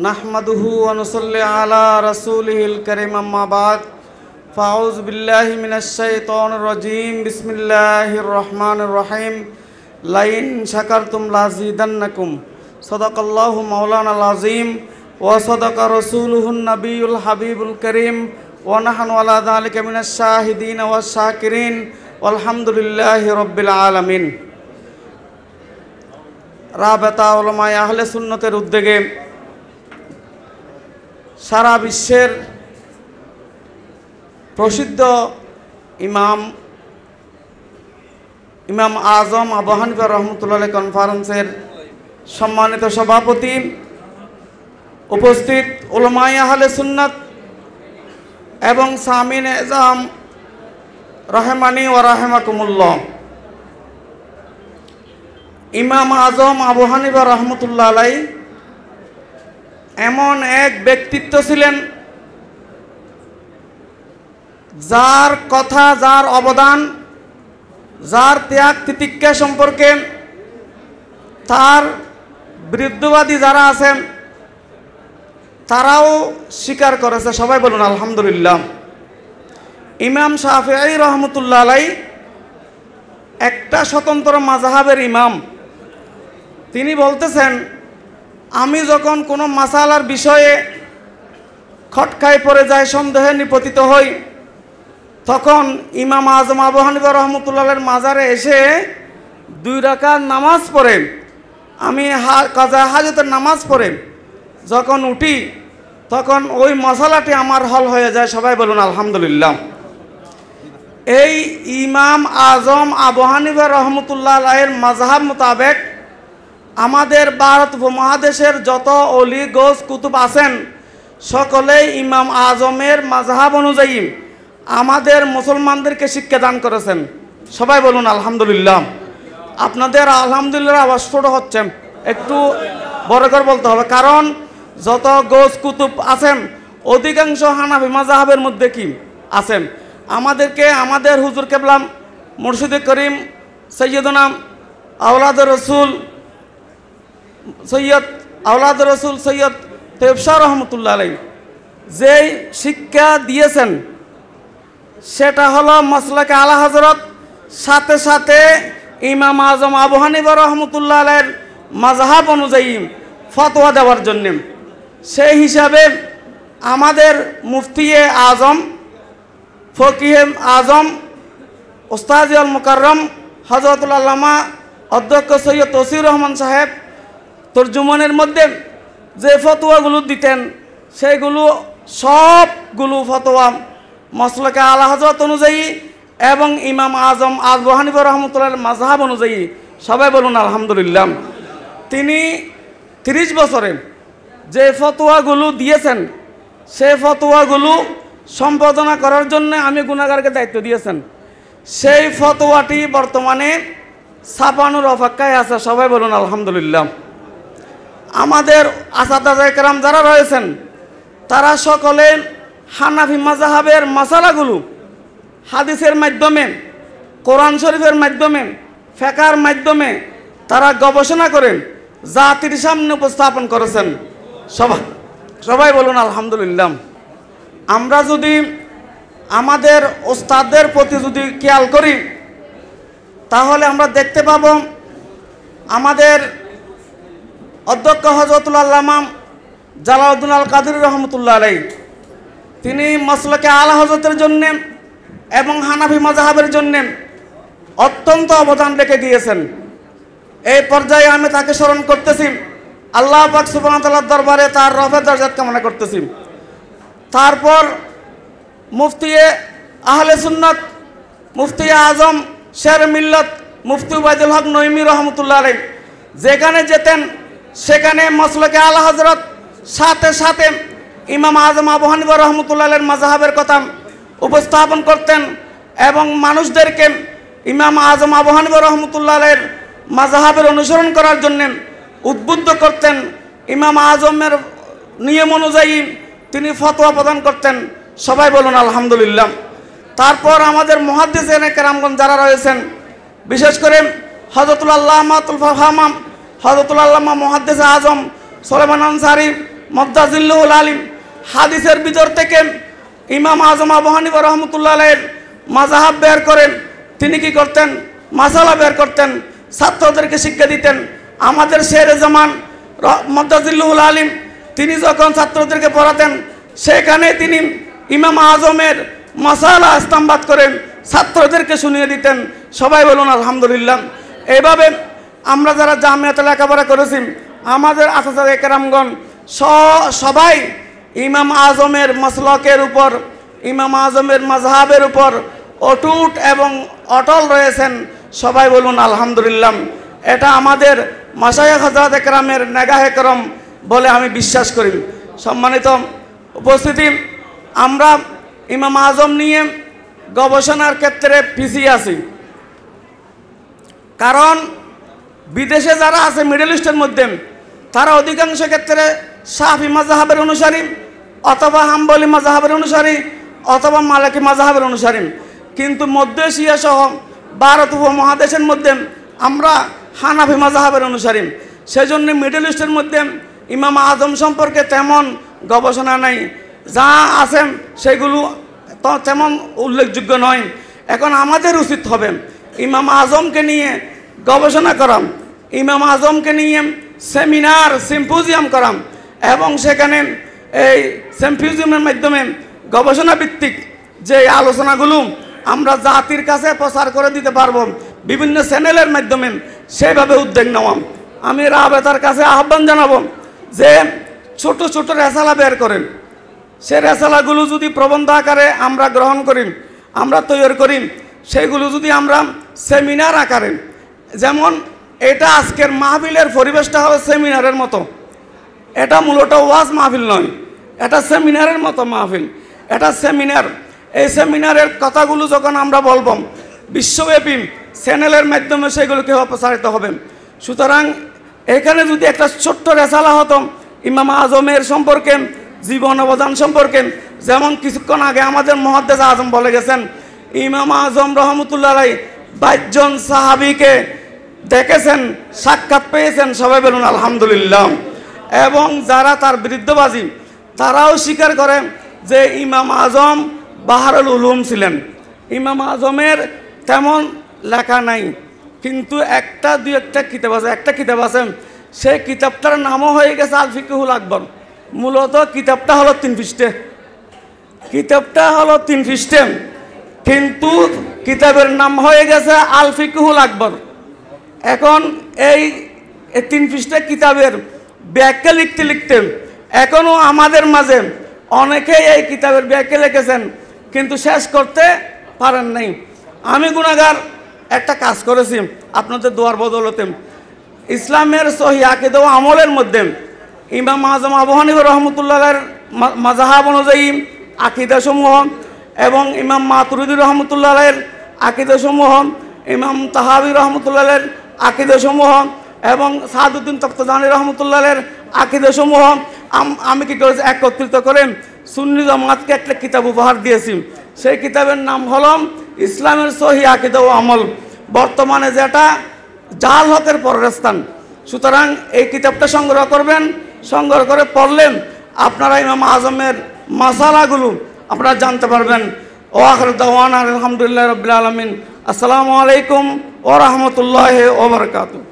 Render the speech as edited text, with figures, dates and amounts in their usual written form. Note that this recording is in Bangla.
নাহমাদুহু ওয়া নুসাল্লি আলা রাসূলিহিল কারীম আম্মা বাদ ফাউযু বিল্লাহি মিনাশ শাইতানির রাজীম বিসমিল্লাহির রহমানির রহিম লাইন শাকারতুম লাযিদান্নাকুম সাদাকাল্লাহু মাওলানাল আযীম ওয়া সাদাকা রাসূলুহুন নবিয়ুল হাবিবুল কারীম ওয়া নাহনু আলা যালিকা মিনাশ শাহিদিন ওয়াশ শাকিরিন আলহামদুলিল্লাহি রাব্বিল আলামিন। রাবেতা উলামায়ে আহলে সুন্নতের উদ্যোগে সারা বিশ্বের প্রসিদ্ধ ইমাম আজম আবু হানিফা রহমতুল্লাহ কনফারেন্সের সম্মানিত সভাপতি, উপস্থিত উলামায়ে আহলে সুন্নাত এবং সামিন এজাম রহমানি ওয়া রাহমাকুমুল্লাহ। ইমাম আজম আবু হানিফা রহমতুল্লাহ আলাইহি এমন এক ব্যক্তিত্ব ছিলেন যার কথা, যার অবদান, যার ত্যাগ তিতিক্ষা সম্পর্কে তার বিরুদ্ধবাদী যারা আছেন তারাও স্বীকার করেছে। সবাই বলুন আলহামদুলিল্লাহ। ইমাম শাফিঈ রহমতুল্লাহ আলাইহি একটা স্বতন্ত্র মাযহাবের ইমাম। তিনি বলতেছেন, আমি যখন কোনো মাসালার বিষয়ে খটকায় পড়ে যায়, সন্দেহে নিপতিত হই, তখন ইমাম আজম আবু হানিফা রহমতুল্লাহের মাজারে এসে 2 রাকাত নামাজ পড়ে, আমি কাজা হাজতের নামাজ পড়ে যখন উঠি তখন ওই মশালাটি আমার হল হয়ে যায়। সবাই বলুন আলহামদুলিল্লাহ। এই ইমাম আজম আবু হানিফা রহমতুল্লাহ আলাইহির মাযহাব মোতাবেক আমাদের ভারত উপমহাদেশের যত অলি গোস কুতুব আছেন সকলেই ইমাম আজমের মাযহাব অনুযায়ী আমাদের মুসলমানদেরকে শিক্ষা দান করেছেন। সবাই বলুন আলহামদুলিল্লাহ। আপনাদের আলহামদুলিল্লাহ আওয়াজ ছোট হচ্ছে, একটু বড় করে বলতে হবে, কারণ যত গোস কুতুব আছেন অধিকাংশ হানাফি মাযহাবের মধ্যে কি আছেন। আমাদেরকে আমাদের হুজুর কেবলা মুর্শিদে করিম সৈয়দনা আওলাদুর রসুল সৈয়দ তৈয়ব শাহ রহমতুল্লাহ আলাইহি যেই শিক্ষা দিয়েছেন সেটা হলো মাসলাকে আলা হযরত, সাথে সাথে ইমাম আজম আবু হানিফা রহমতুল্লাহ আলাইহির মাযহাব অনুযায়ী ফতোয়া দেওয়ার জন্য। সেই হিসাবে আমাদের মুফতিয়ে আজম, ফকিহে আজম, উস্তাদুল মুকাররম হযরতুল আল্লামা অধ্যক্ষ সৈয়দ তৌসির রহমান সাহেব তর্জুমানের মধ্যে যে ফতোয়াগুলো দিতেন সেইগুলো সবগুলো ফতোয়া মাসলাকে আলা হযরত অনুযায়ী এবং ইমাম আজম আবু হানিফা রহমতুল্লাহর মাযহাব অনুযায়ী। সবাই বলুন আলহামদুলিল্লাহ। তিনি 30 বছরে যে ফতোয়াগুলো দিয়েছেন সেই ফতোয়াগুলো সম্পাদনা করার জন্য আমি গুনাহগারকে দায়িত্ব দিয়েছেন। সেই ফতোয়াটি বর্তমানে ছাপানোর অপেক্ষায় আছে। সবাই বলুন আলহামদুলিল্লাহ। আমাদের আসাদায়ে কেরাম যারা রয়েছেন তারা সকলে হানাফি মাযহাবের মাসালাগুলো হাদিসের মাধ্যমে, কোরআন শরীফের মাধ্যমে, ফিকহের মাধ্যমে তারা গবেষণা করেন জাতির সামনে উপস্থাপন করেছেন। সবাই বলুন আলহামদুলিল্লাহ। আমরা যদি আমাদের ওস্তাদদের প্রতি যদি খেয়াল করি তাহলে আমরা দেখতে পাব আমাদের অধ্যক্ষ হযরতুল আল্লামা জালালউদ্দিন আল কাদেরী রহমতুল্লাহ আলাইহি তিনি মাসলাকে আলা হযরতের জন্য এবং হানাফি মাযহাবের জন্য অত্যন্ত অবদান রেখে গিয়েছেন। এই পর্যায়ে আমি তাকে স্মরণ করতেছি, আল্লাহ পাক সুবহানাহু ওয়া তাআলার দরবারে তার রফের দরজাত কামনা করতেছি। তারপর মুফতিয়ে আহলে সুন্নাত, মুফতি আজম শের মিল্লত মুফতি উবাইদুল হক নঈমী রহমতুল্লাহ আলাইহি যেখানে যেতেন সেখানে মাসলাকে আলা হযরত, সাথে সাথে ইমাম আজম আবু হানিফা রহমতুল্লাহ আলাইহির মাযহাবের কথা উপস্থাপন করতেন এবং মানুষদেরকে ইমাম আজম আবু হানিফা রহমতুল্লাহ আলাইহির মাযহাবের অনুসরণ করার জন্য উদ্বুদ্ধ করতেন। ইমাম আজমের নিয়ম অনুযায়ী তিনি ফতোয়া প্রদান করতেন। সবাই বলুন আলহামদুলিল্লাহ। তারপর আমাদের মুহাদ্দিসিনে কেরামগণ যারা রয়েছেন, বিশেষ করে হযরতুল আল্লামা মুহাদ্দিস আজম সুলাইমান আনসারী মদ্দাজিল্লুল আলিম হাদিসের ভিতর থেকে ইমাম আজম আবু হানিফা রহমতুল্লাহ আলাইহির মাযহাব বের করেন। তিনি কি করতেন? মাসালা বের করতেন, ছাত্রদেরকে শিক্ষা দিতেন। আমাদের শেরে জামান মদ্দাজিল্লুল আলিম তিনি যখন ছাত্রদেরকে পড়াতেন, সেখানে তিনি ইমাম আজমের মাসালা ইস্তেমবাদ করেন, ছাত্রদেরকে শুনিয়ে দিতেন। সবাই বলুন আলহামদুলিল্লাহ। এইভাবে আমরা যারা জামিয়াতে লেখাপড়া করেছি, আমাদের আসাদে কেরামগণ সবাই ইমাম আজমের মাসলকের উপর, ইমাম আজমের মাযহাবের উপর অটুট এবং অটল রয়েছেন। সবাই বলুন আলহামদুলিল্লাহ। এটা আমাদের মাশায়েখ হযরত কেরামের নেগাহে করম বলে আমি বিশ্বাস করি। সম্মানিত উপস্থিতি, আমরা ইমাম আজম নিয়ে গবেষণার ক্ষেত্রে পিছিয়ে আছি। কারণ বিদেশে যারা আছে মিডল ইস্টের মধ্যে, তারা অধিকাংশ ক্ষেত্রে শাফি মাযহাবের অনুসারী, অথবা হাম্বলি মাযহাবের অনুসারী, অথবা মালিকি মাযহাবের অনুসারী। কিন্তু মধ্য এশিয়া সহ ভারত উপমহাদেশের মধ্যে আমরা হানাফি মাযহাবের অনুসারী। সেজন্য মিডল ইস্টের মধ্যে ইমাম আজম সম্পর্কে তেমন গবেষণা নাই, যা আছে সেগুলো তেমন উল্লেখযোগ্য নয়। এখন আমাদের উচিত হবে ইমাম আজমকে নিয়ে গবেষণা করা, ইমাম আজমকে নিয়ে সেমিনার সিম্পোজিয়াম করা, এবং সেখানে এই সিম্পোজিয়ামের মাধ্যমে গবেষণা ভিত্তিক যে আলোচনাগুলো আমরা জাতির কাছে প্রচার করে দিতে পারবো বিভিন্ন চ্যানেলের মাধ্যমে, সেইভাবে উদ্যোগ নেওয়া। আমি রাবেতার কাছে আহ্বান জানাবো যে ছোট ছোট রেসালা বের করেন। সে রেসালাগুলো যদি প্রবন্ধ আকারে আমরা গ্রহণ করি, আমরা তৈরি করি, সেগুলো যদি আমরা সেমিনার আকারে, যেমন এটা আজকের মাহফিলের পরিবেশটা হবে সেমিনারের মতো, এটা মূলত ওয়াজ মাহফিল নয়, এটা সেমিনারের মতো মাহফিল, এটা সেমিনার। এই সেমিনারের কথাগুলো যখন আমরা বলবো, বিশ্বব্যাপী চ্যানেলের মাধ্যমে সেগুলোকে প্রচারিত হবে। সুতরাং এখানে যদি একটা ছোট্ট রেসালা হতো ইমাম আজমের সম্পর্কে, জীবন অবদান সম্পর্কে, যেমন কিছুক্ষণ আগে আমাদের মুহাদ্দিস আজম বলে গেছেন, ইমাম আজম রহমতুল্লাহ আলাইহি 22 জন সাহাবীকে দেখেছেন, সাক্ষাৎ পেয়েছেন। সবাই বলুন আলহামদুলিল্লাহ। এবং যারা তার বিরুদ্ধবাদী, তারাও স্বীকার করে যে ইমাম আজম বাহরুল উলুম ছিলেন। ইমাম আজমের তেমন লেখা নাই, কিন্তু একটা দুই একটা কিতাব আছে। একটা কিতাব আছে, সেই কিতাবটার নামও হয়ে গেছে আল ফিকহুল আকবর। মূলত কিতাবটা হলো 3 পৃষ্ঠা, কিতাবটা হলো 3 পৃষ্ঠা, কিন্তু কিতাবের নাম হয়ে গেছে আল ফিকহুল আকবর। এখন এই 3 পৃষ্ঠা কিতাবের ব্যাখ্যা লিখতে লিখতে এখনও আমাদের মাঝে অনেকেই এই কিতাবের ব্যাখ্যা লিখেছেন, কিন্তু শেষ করতে পারেন নাই। আমি গুনাহগার একটা কাজ করেছি আপনাদের দোয়ার বদৌলতে। ইসলামের সহিহ আকীদা ও আমলের মধ্যে ইমাম আজম আবু হানিফা রহমতুল্লাহের মাযহাব অনুযায়ী আকীদাসমূহ, এবং ইমাম মাতুরিদি রহমতুল্লাহের আকীদাসমূহ, ইমাম তাহাবি রহমতুল্লাহের আকীদাসমূহ, এবং সাদউদ্দিন তখতাজানি রহমতুল্লাহের আকীদাসমূহ আমি কি করেছি, একত্রিত করে সুন্নি জামাতকে একটা কিতাব উপহার দিয়েছি। সেই কিতাবের নাম হলো ইসলামের সহিহ আকীদা ও আমল, বর্তমানে যেটা জাল হকের পরের স্থান। সুতরাং এই কিতাবটা সংগ্রহ করবেন, সংগ্রহ করে পড়লেন আপনারা ইমাম আজমের মাসালাগুলো আপনারা জানতে পারবেন। ও আখিরু দাওয়ানা আলহামদুলিল্লাহি রাব্বিল আলামিন। আসসালামু আলাইকুম ওয়া রাহমাতুল্লাহি ওয়া বারাকাতুহু।